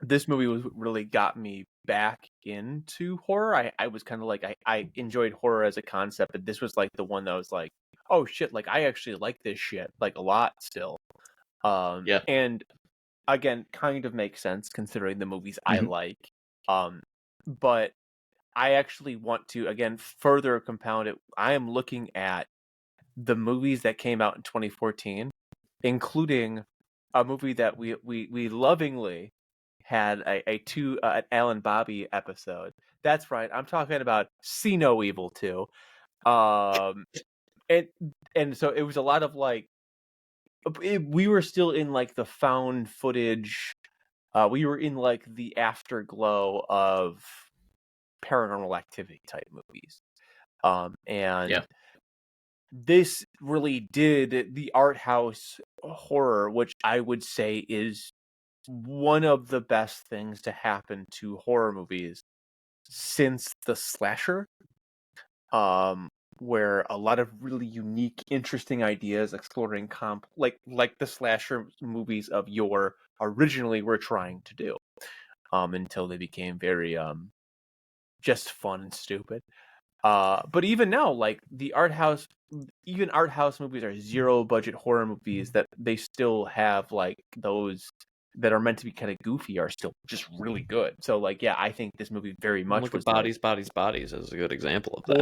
this movie was really got me back into horror. I was kind of like, I enjoyed horror as a concept, but this was like the one that was like, oh shit, like I actually like this shit like a lot still. Yeah. And again, kind of makes sense considering the movies I like. But I actually want to, again, further compound it. I am looking at the movies that came out in 2014, including a movie that we lovingly had an Alan Bobby episode. That's right. I'm talking about See No Evil 2. And so it was a lot of like, we were still in like the found footage. We were in like the afterglow of Paranormal Activity type movies. And this really did the art house horror, which I would say is one of the best things to happen to horror movies since the slasher. Where a lot of really unique, interesting ideas exploring like the slasher movies of yore originally were trying to do, until they became very just fun and stupid. But even now, like even art house movies are zero budget horror movies that they still have like those that are meant to be kind of goofy are still just really good. So like, yeah, I think this movie very much Look was at Bodies, like, Bodies is a good example of that.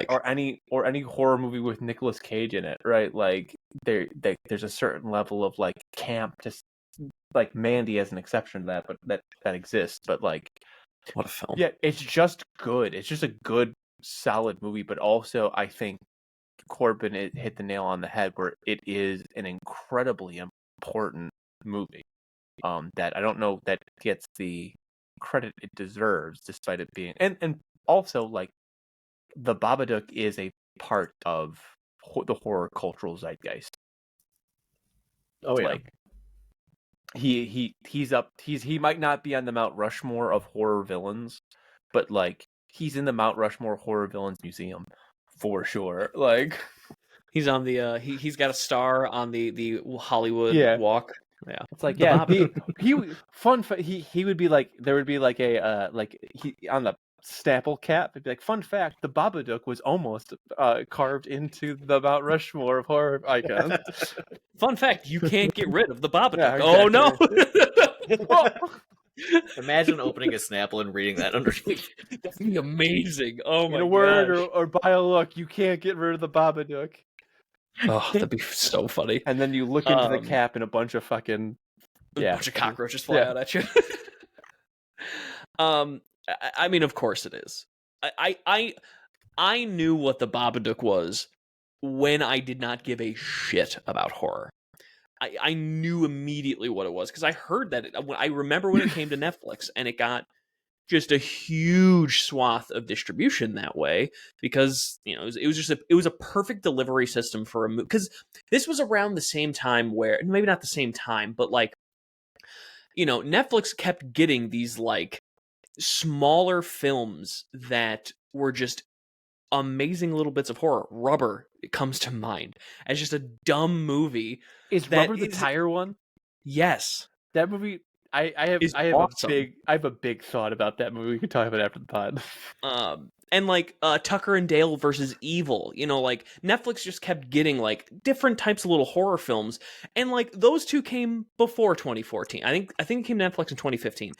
or any horror movie with Nicolas Cage in it, right? Like there's a certain level of like camp, just like Mandy as an exception to that, but that exists. But like, what a film! yeah, it's just good. It's just a good, solid movie. But also, I think Corbin hit the nail on the head where it is an incredibly important movie. That I don't know that gets the credit it deserves, despite it being and also like the Babadook is a part of the horror cultural zeitgeist. Oh yeah. Like he might not be on the Mount Rushmore of horror villains, but like he's in the Mount Rushmore Horror Villains Museum for sure. Like he's on the he's got a star on the Hollywood Walk. Yeah, it's like, the yeah, Babadook. he would be like, there would be like a like he on the Snapple cap, it'd be like, fun fact, the Babadook was almost carved into the Mount Rushmore of horror icons. Fun fact, you can't get rid of the Babadook. Yeah, Oh no. Imagine opening a Snapple and reading that underneath. That'd be amazing. Oh my god. In a word or by a look, you can't get rid of the Babadook. Oh, that'd be so funny. And then you look into the cap and a bunch of fucking a bunch of cockroaches fly out at you. I mean, of course it is. I knew what the Babadook was when I did not give a shit about horror. I knew immediately what it was because I heard that I remember when it came to Netflix and it got just a huge swath of distribution that way because it was a perfect delivery system for a movie because this was around the same time where maybe not the same time but like Netflix kept getting these like smaller films that were just amazing little bits of horror. Rubber comes to mind as just a dumb movie. Is Rubber the tire one? Yes, that movie. I have awesome. I have a big thought about that movie. We can talk about it after the pod. And like Tucker and Dale versus Evil, like Netflix just kept getting like different types of little horror films, and like those two came before 2014. I think it came to Netflix in 2015,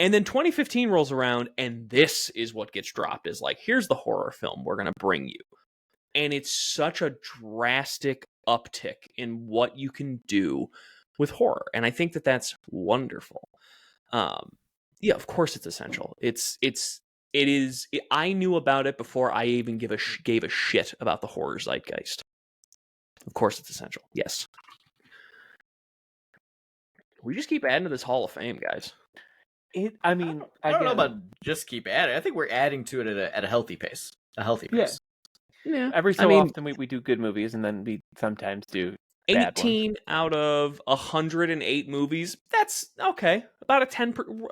and then 2015 rolls around, and this is what gets dropped: is like, here's the horror film we're gonna bring you, and it's such a drastic uptick in what you can do with horror, and I think that that's wonderful. Yeah, of course it's essential. It is. I knew about it before I even gave a shit about the horror zeitgeist. Of course it's essential. Yes. We just keep adding to this Hall of Fame, guys. I mean, I don't know about just keep adding. I think we're adding to it at a healthy pace. A healthy pace. Yeah. Every so often we do good movies, and then we sometimes do bad 18 ones. out of 108 movies. That's okay. About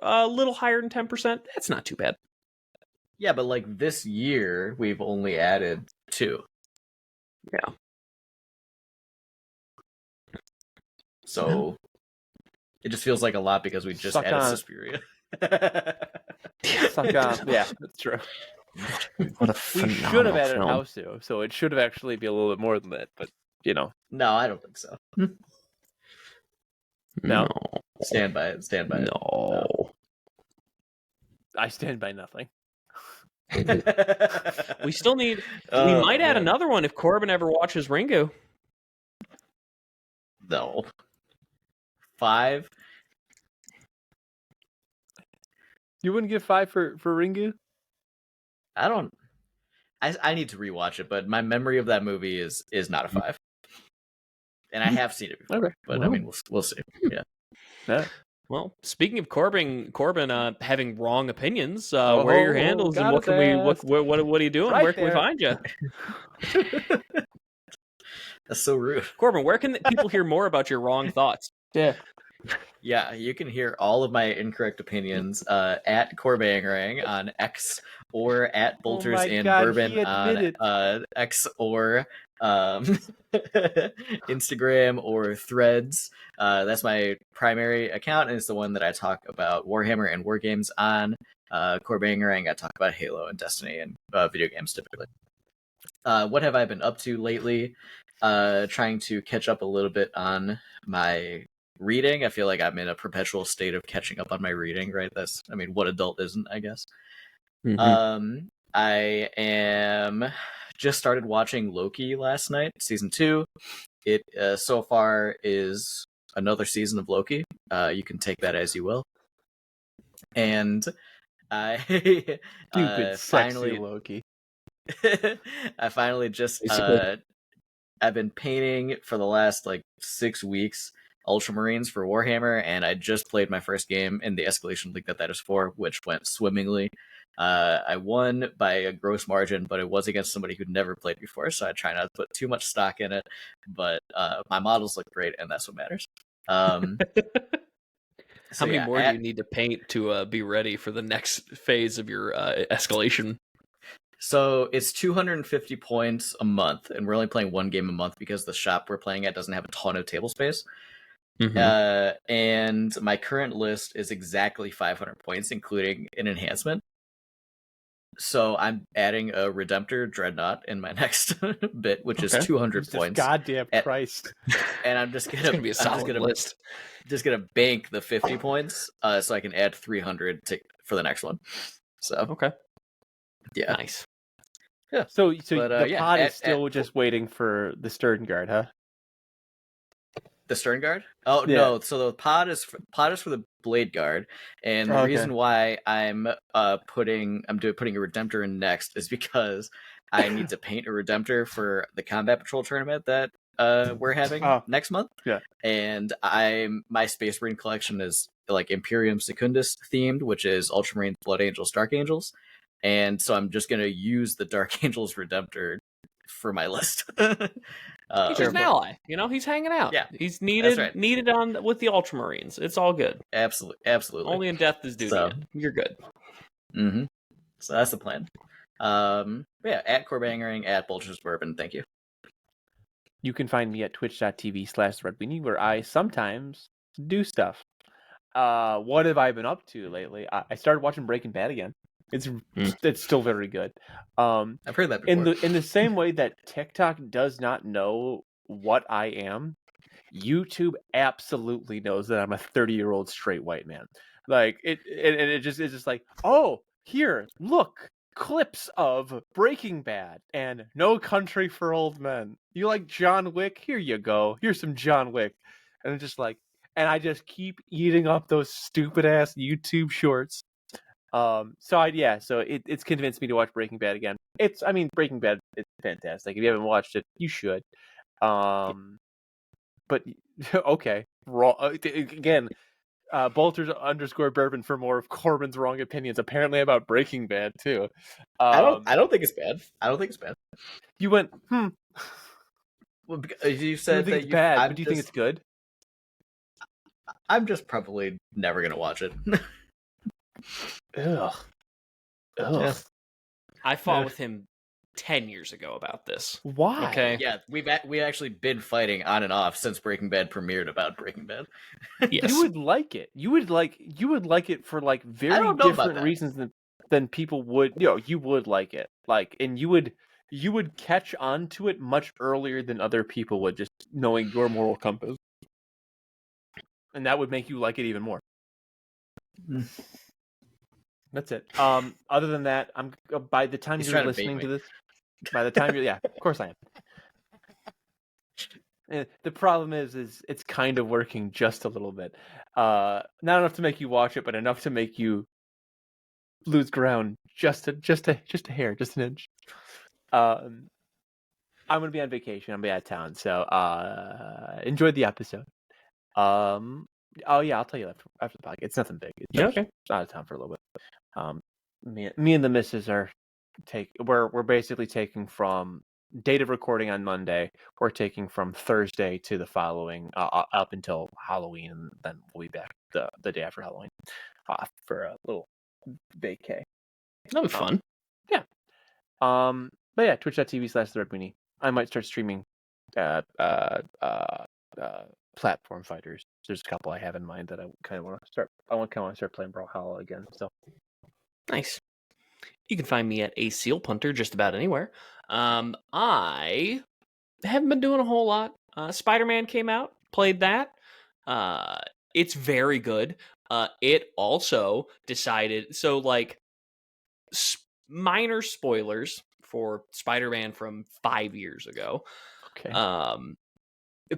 a little higher than 10%. That's not too bad. Yeah, but like this year, we've only added 2. Yeah. So it just feels like a lot because we just added Suspiria. Suck on. Yeah, that's true. What a we should have added Houseo, so it should have actually be a little bit more than that. But no, I don't think so. No, stand by it. Stand by it. No, I stand by nothing. We still need. We might add another one if Corbin ever watches Ringu. No. 5. You wouldn't give 5 for Ringu? I don't. I need to rewatch it, but my memory of that movie is not a 5. And I have seen it before, but I mean, we'll see. Yeah. Well, speaking of Corbin having wrong opinions, where are your handles and what are you doing? Where can we find you? That's so rude. Corbin, where can people hear more about your wrong thoughts? Yeah, you can hear all of my incorrect opinions at Corbangarang on X or at Bolters and Bourbon on X or Instagram or Threads. That's my primary account, and it's the one that I talk about Warhammer and war games on. Corbangarang, I talk about Halo and Destiny and video games typically. What have I been up to lately? Trying to catch up a little bit on my reading. I feel like I'm in a perpetual state of catching up on my reading, right? What adult isn't, I guess. Mm-hmm. I am just started watching Loki last night, season 2. It so far is another season of Loki. You can take that as you will. And I stupid sexy Loki. I finally just I've been painting for the last 6 weeks Ultramarines for Warhammer, and I just played my first game in the Escalation League that is for, which went swimmingly. I won by a gross margin, but it was against somebody who'd never played before, so I try not to put too much stock in it. But my models look great, and that's what matters. How many more do you need to paint to be ready for the next phase of your escalation? So it's 250 points a month, and we're only playing one game a month because the shop we're playing at doesn't have a ton of table space. Mm-hmm. And my current list is exactly 500 points, including an enhancement. So I'm adding a Redemptor Dreadnought in my next bit, which is 200 points. Goddamn Christ! And I'm just gonna be a solid list. Just gonna bank the 50 points, so I can add 300 for the next one. So yeah, nice. Yeah. So the pod is still just waiting for the Stern Guard, huh? The Stern Guard? Oh yeah. No! So the pod is for the Blade Guard, and the reason why I'm putting a Redemptor in next is because I need to paint a Redemptor for the Combat Patrol tournament that we're having next month. Yeah, and my Space Marine collection is Imperium Secundus themed, which is Ultramarines, Blood Angels, Dark Angels, and so I'm just gonna use the Dark Angels Redemptor for my list. He's just an ally, he's hanging out. Yeah, he's needed on with the Ultramarines. It's all good. Absolutely. Only in death is duty. You're good. Mm-hmm. So that's the plan. At Corbangarang, at Bolters Bourbon. Thank you. You can find me at twitch.tv/threadweenie, where I sometimes do stuff. What have I been up to lately? I started watching Breaking Bad again. It's still very good. I've heard that before. In the same way that TikTok does not know what I am, YouTube absolutely knows that I'm a 30-year-old straight white man. It's just like, oh, here, look, clips of Breaking Bad and No Country for Old Men. You like John Wick? Here you go. Here's some John Wick. And it's just like, and I just keep eating up those stupid ass YouTube shorts. So it's convinced me to watch Breaking Bad again. Breaking Bad is fantastic. If you haven't watched it, you should. But okay, wrong again. Bolters _bourbon for more of Corbin's wrong opinions. Apparently about Breaking Bad too. I don't think it's bad. I don't think it's bad. You went Well, because you You said think that it's bad, but do you think it's good? I'm just probably never gonna watch it. Ugh. Yeah. I fought with him 10 years ago about this. Why? Okay. Yeah, we've actually been fighting on and off since Breaking Bad premiered about Breaking Bad. Yes. You would like it. You would like it for like very don't know about different that. reasons than people would. You would like it. And you would catch on to it much earlier than other people would, just knowing your moral compass. And that would make you like it even more. That's it. Other than that, by the time He's you're trying to bait listening me. to this, of course I am. And the problem is it's kind of working just a little bit. Not enough to make you watch it, but enough to make you lose ground just a hair, just an inch. I'm gonna be on vacation. I'm gonna be out of town, so enjoy the episode. Oh yeah, I'll tell you after the podcast. It's nothing big. It's okay. out of town for a little bit. Me and the missus we're basically taking from date of recording on Monday. We're taking from Thursday to the following up until Halloween, and then we'll be back the day after Halloween off for a little vacay. That'll be fun. Yeah. But yeah, twitch.tv/threadweenie. I might start streaming platform fighters. There's a couple I have in mind that I kind of want to start. I want to start playing Brawlhalla again. So Nice. You can find me at a seal punter just about anywhere. I haven't been doing a whole lot. Spider-Man came out, played that. It's very good. It also decided, so like minor spoilers for Spider-Man from 5 years ago. okay.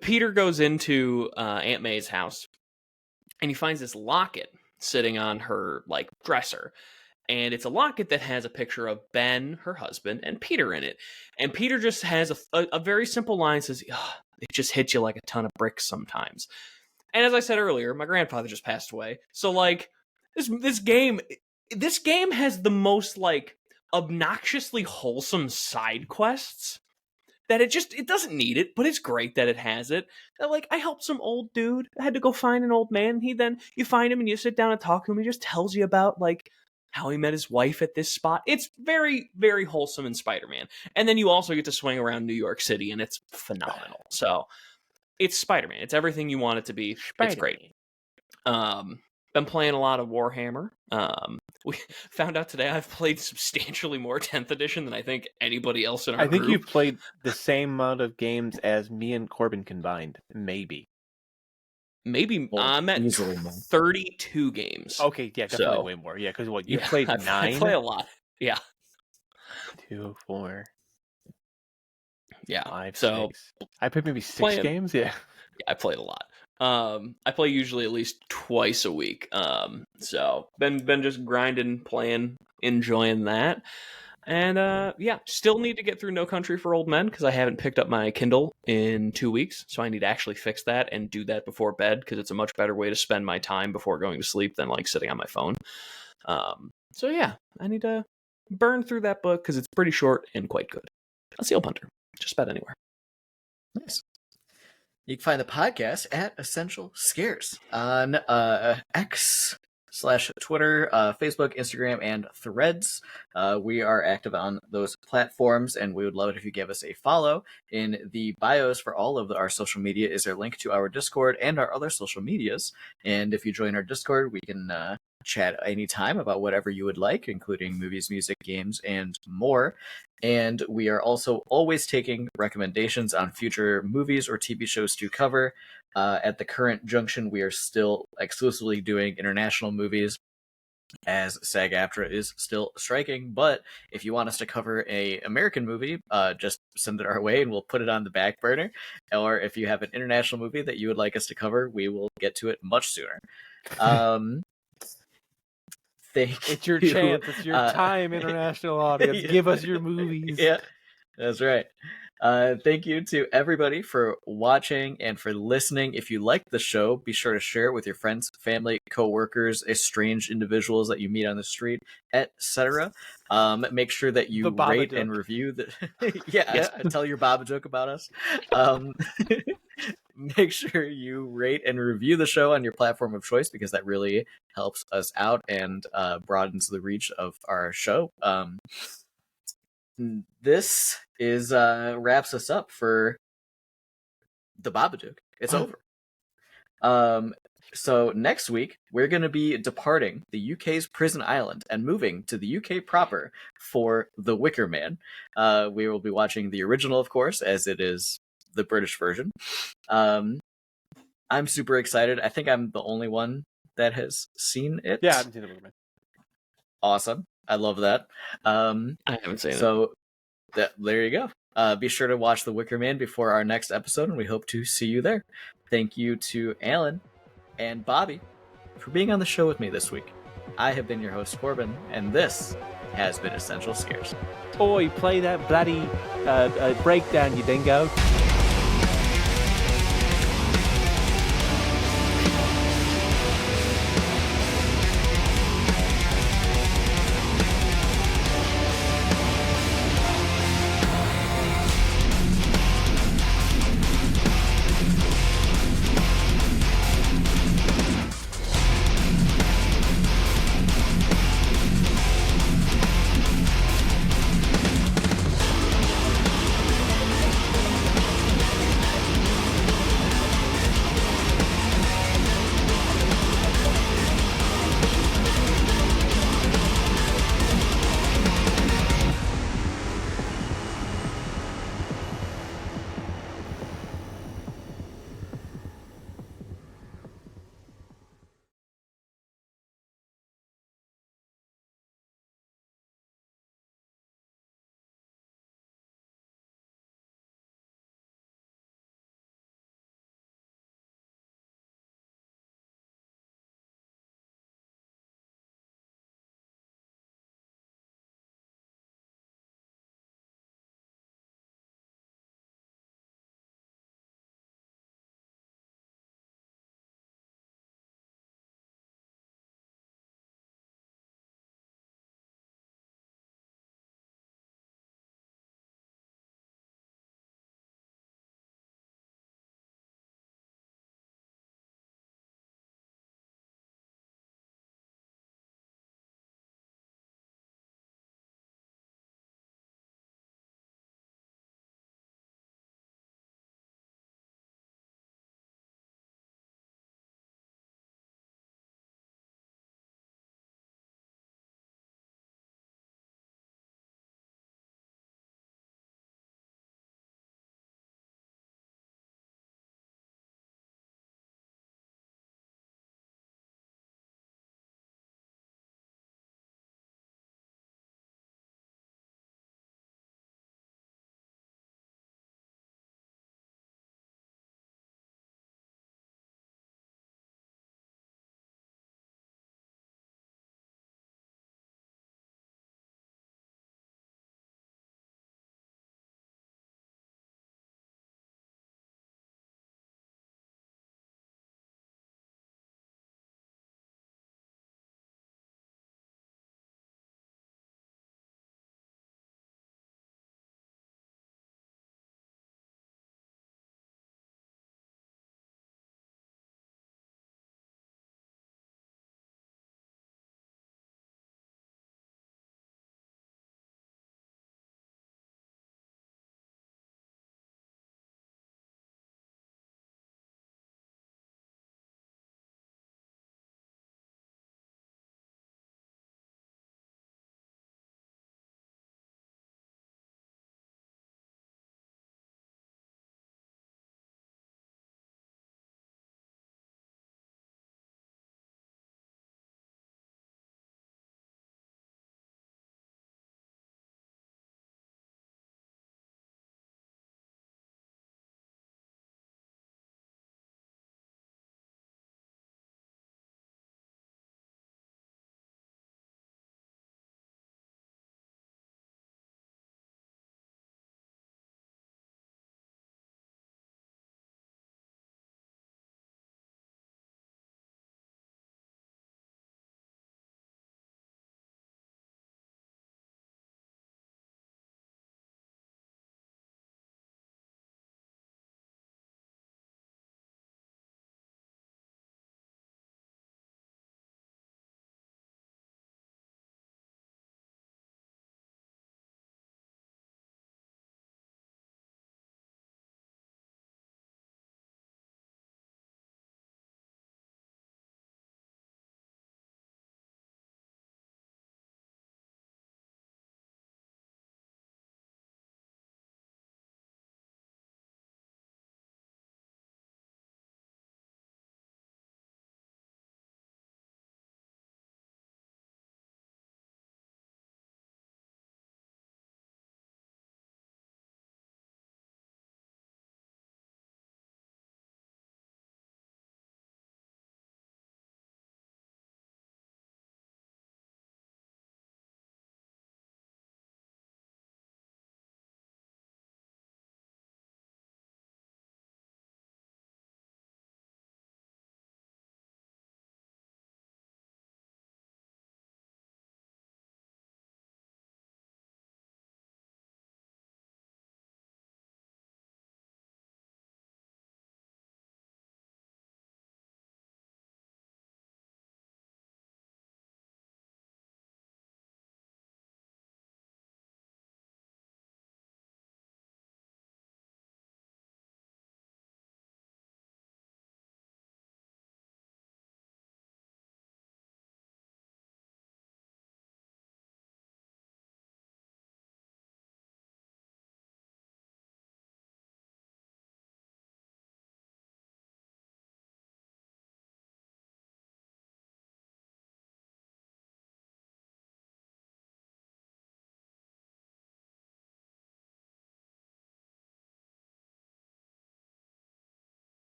Peter goes into Aunt May's house and he finds this locket sitting on her like dresser. And it's a locket that has a picture of Ben, her husband, and Peter in it. And Peter just has a very simple line, says, it just hits you like a ton of bricks sometimes. And as I said earlier, my grandfather just passed away. So like this game has the most like obnoxiously wholesome side quests that it doesn't need it, but it's great that it has it. Like, I helped some old dude. I had to go find an old man. You find him and you sit down and talk to him. He just tells you about like how he met his wife at this spot. It's very, very wholesome in Spider-Man. And then you also get to swing around New York City, and it's phenomenal. So it's Spider-Man. It's everything you want it to be. It's great. Been playing a lot of Warhammer. We found out today I've played substantially more 10th edition than I think anybody else in our group. I think you've played the same amount of games as me and Corbin combined. Maybe I'm at 32 games. Okay, yeah, definitely way more. Yeah, because you played 9? I play a lot. Yeah. 2, 4. Yeah. 5, so 6. I played maybe 6 games. Yeah, I played a lot. I play usually at least twice a week. So been just grinding, playing, enjoying that. And still need to get through No Country for Old Men because I haven't picked up my Kindle in 2 weeks. So I need to actually fix that and do that before bed because it's a much better way to spend my time before going to sleep than like sitting on my phone. So yeah, I need to burn through that book because it's pretty short and quite good. A Seal Punter, just about anywhere. Nice. You can find the podcast at Essential Scares on X/Twitter, Facebook, Instagram, and Threads. We are active on those platforms, and we would love it if you give us a follow. In the bios for all of our social media is a link to our Discord and our other social medias. And if you join our Discord, we can chat anytime about whatever you would like, including movies, music, games, and more. And we are also always taking recommendations on future movies or TV shows to cover. At the current junction, we are still exclusively doing international movies. as SAG-AFTRA is still striking. But if you want us to cover a American movie, just send it our way and we'll put it on the back burner. Or if you have an international movie that you would like us to cover, we will get to it much sooner. It's your chance. It's your time, international audience. Yeah. Give us your movies. Yeah, that's right. Thank you to everybody for watching and for listening. If you like the show, be sure to share it with your friends, family, coworkers, estranged individuals that you meet on the street, etc. Make sure that you rate and review the. Yeah, tell your Babadook about us. Make sure you rate and review the show on your platform of choice because that really helps us out and broadens the reach of our show. This is wraps us up for the Babadook. It's over. So next week we're going to be departing the UK's prison island and moving to the UK proper for The Wicker Man. We will be watching the original, of course, as it is the British version. I'm super excited. I think I'm the only one that has seen it. Yeah, I haven't seen The Wicker Man. Awesome. I love that. I haven't seen it. So there you go. Be sure to watch The Wicker Man before our next episode, and we hope to see you there. Thank you to Alan and Bobby for being on the show with me this week. I have been your host, Corbin, and this has been Essential Scares. Oi, play that bloody breakdown, you dingo.